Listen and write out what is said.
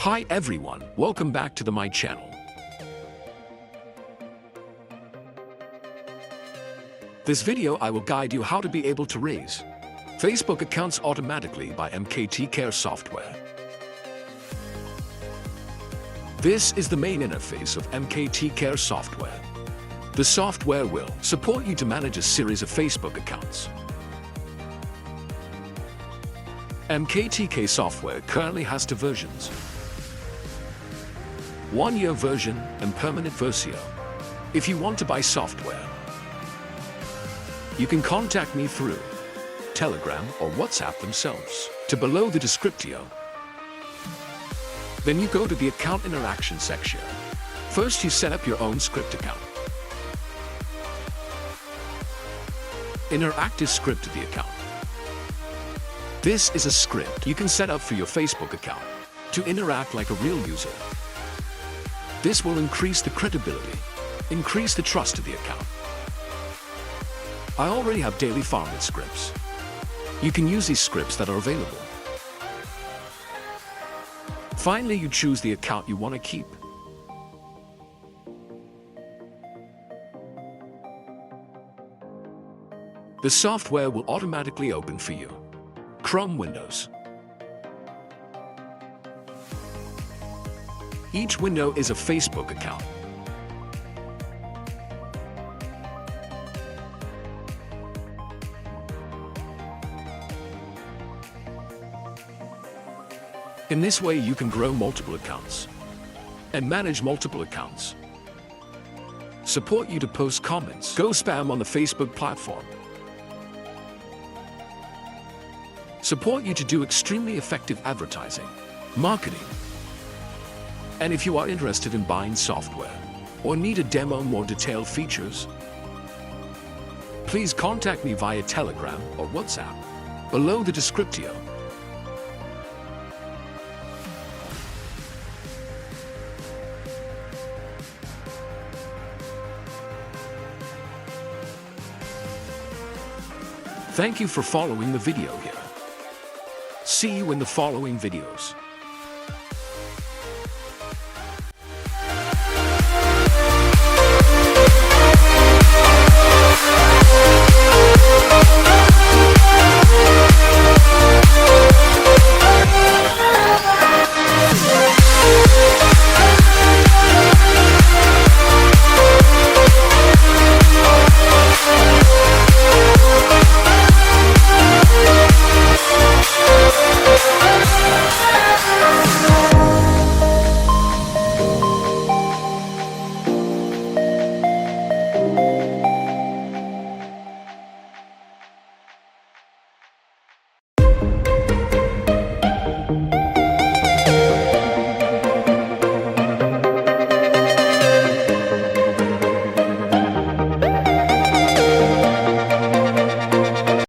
Hi everyone, welcome back to my channel. This video I will guide you how to be able to raise Facebook accounts automatically by MKT Care software. This is the main interface of MKT Care software. The software will support you to manage a series of Facebook accounts. MKTK software currently has two versions: 1-year version and permanent version. If you want to buy software, you can contact me through Telegram or WhatsApp themselves to below the description. Then you go to the account interaction section. First you set up your own script account. Interactive script to the account. This is a script you can set up for your Facebook account to interact like a real user. This will increase the credibility, increase the trust of the account. I already have daily format scripts. You can use these scripts that are available. Finally, you choose the account you want to keep. The software will automatically open for you. Chrome windows. Each window is a Facebook account. In this way, you can grow multiple accounts and manage multiple accounts. Support you to post comments, go spam on the Facebook platform. Support you to do extremely effective advertising, marketing. And if you are interested in buying software or need a demo more detailed features, please contact me via Telegram or WhatsApp below the description. Thank you for following the video here. See you in the following videos.